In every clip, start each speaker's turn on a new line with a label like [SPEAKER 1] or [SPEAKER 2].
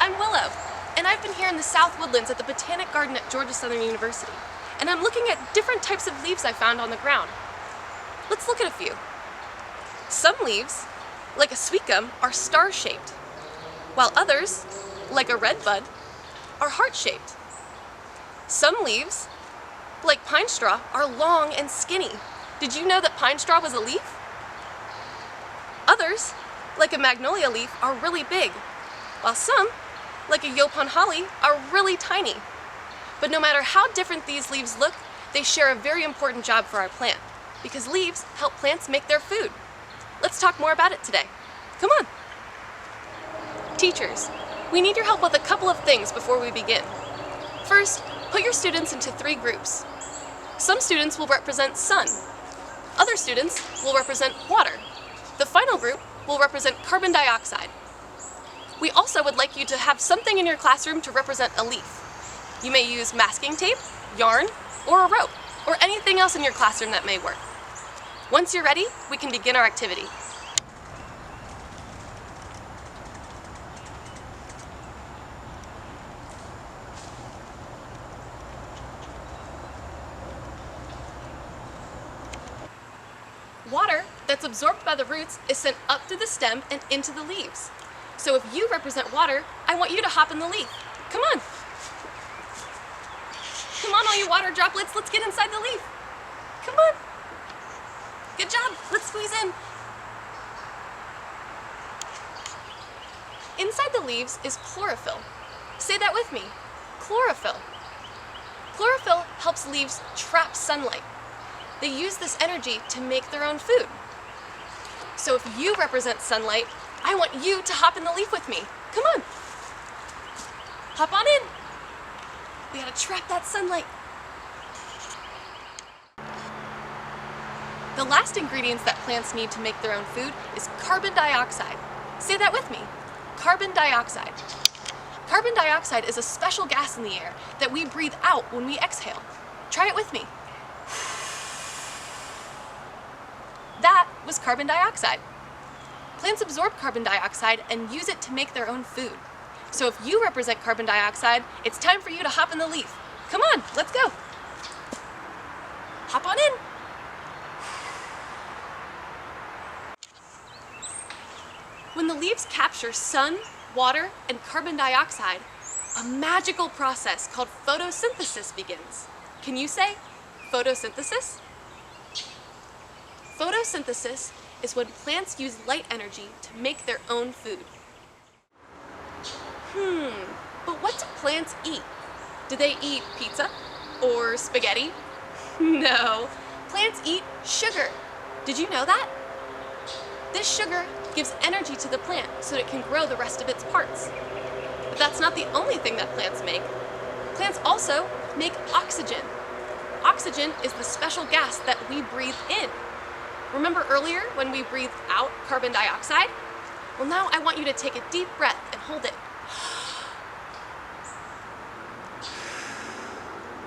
[SPEAKER 1] I'm Willow, and I've been here in the South Woodlands at the Botanic Garden at Georgia Southern University, and I'm looking at different types of leaves I found on the ground. Let's look at a few. Some leaves, like a sweet gum, are star-shaped, while others, like a red bud, are heart-shaped. Some leaves, like pine straw, are long and skinny. Did you know that pine straw was a leaf? Others, like a magnolia leaf, are really big, while some, like a yopon holly, are really tiny. But no matter how different these leaves look, they share a very important job for our plant, because leaves help plants make their food. Let's talk more about it today. Come on. Teachers, we need your help with a couple of things before we begin. First, put your students into 3 groups. Some students will represent sun. Other students will represent water. The final group will represent carbon dioxide. We also would like you to have something in your classroom to represent a leaf. You may use masking tape, yarn, or a rope, or anything else in your classroom that may work. Once you're ready, we can begin our activity. Water that's absorbed by the roots is sent up through the stem and into the leaves. So if you represent water, I want you to hop in the leaf. Come on. Come on, all you water droplets, let's get inside the leaf. Come on. Good job, let's squeeze in. Inside the leaves is chlorophyll. Say that with me, chlorophyll. Chlorophyll helps leaves trap sunlight. They use this energy to make their own food. So if you represent sunlight, I want you to hop in the leaf with me. Come on. Hop on in. We gotta trap that sunlight. The last ingredients that plants need to make their own food is carbon dioxide. Say that with me. Carbon dioxide. Carbon dioxide is a special gas in the air that we breathe out when we exhale. Try it with me. That was carbon dioxide. Plants absorb carbon dioxide and use it to make their own food. So if you represent carbon dioxide, it's time for you to hop in the leaf. Come on, let's go. Hop on in. When the leaves capture sun, water, and carbon dioxide, a magical process called photosynthesis begins. Can you say photosynthesis? Photosynthesis is when plants use light energy to make their own food. But what do plants eat? Do they eat pizza or spaghetti? No, plants eat sugar. Did you know that? This sugar gives energy to the plant so that it can grow the rest of its parts. But that's not the only thing that plants make. Plants also make oxygen. Oxygen is the special gas that we breathe in. Remember earlier when we breathed out carbon dioxide? Well, now I want you to take a deep breath and hold it.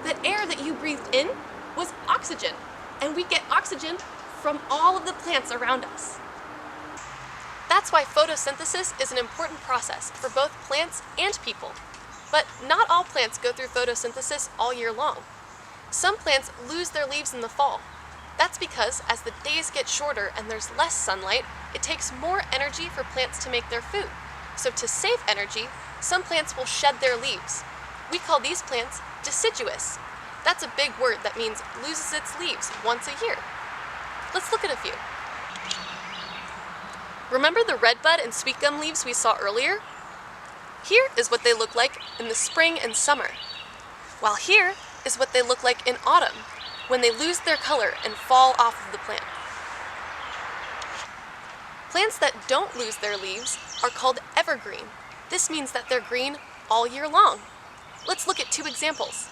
[SPEAKER 1] That air that you breathed in was oxygen, and we get oxygen from all of the plants around us. That's why photosynthesis is an important process for both plants and people. But not all plants go through photosynthesis all year long. Some plants lose their leaves in the fall. That's because as the days get shorter and there's less sunlight, it takes more energy for plants to make their food. So to save energy, some plants will shed their leaves. We call these plants deciduous. That's a big word that means loses its leaves once a year. Let's look at a few. Remember the redbud and sweet gum leaves we saw earlier? Here is what they look like in the spring and summer, while here is what they look like in autumn, when they lose their color and fall off of the plant. Plants that don't lose their leaves are called evergreen. This means that they're green all year long. Let's look at 2 examples.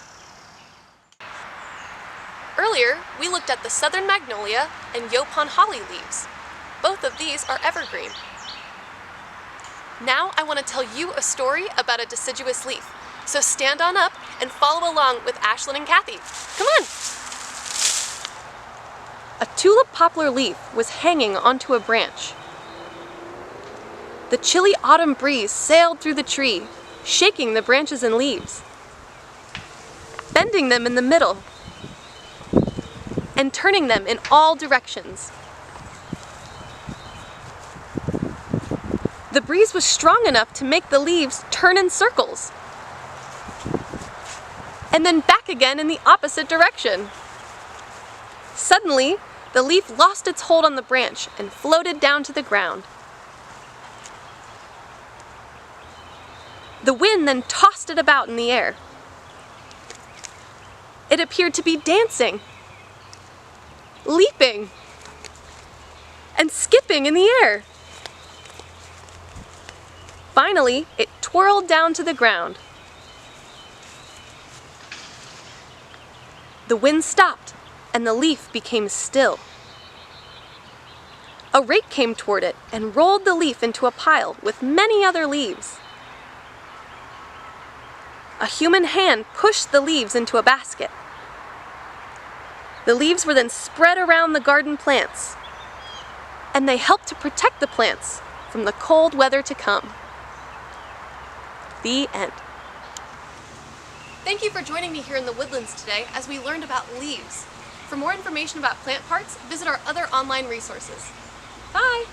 [SPEAKER 1] Earlier, we looked at the southern magnolia and yopon holly leaves. Both of these are evergreen. Now I want to tell you a story about a deciduous leaf. So stand on up and follow along with Ashlyn and Kathy. Come on! A tulip poplar leaf was hanging onto a branch. The chilly autumn breeze sailed through the tree, shaking the branches and leaves, bending them in the middle, and turning them in all directions. The breeze was strong enough to make the leaves turn in circles, and then back again in the opposite direction. Suddenly, the leaf lost its hold on the branch and floated down to the ground. The wind then tossed it about in the air. It appeared to be dancing, leaping, and skipping in the air. Finally, it twirled down to the ground. The wind stopped, and the leaf became still. A rake came toward it and rolled the leaf into a pile with many other leaves. A human hand pushed the leaves into a basket. The leaves were then spread around the garden plants, and they helped to protect the plants from the cold weather to come. The end. Thank you for joining me here in the woodlands today as we learned about leaves. For more information about plant parts, visit our other online resources. Bye!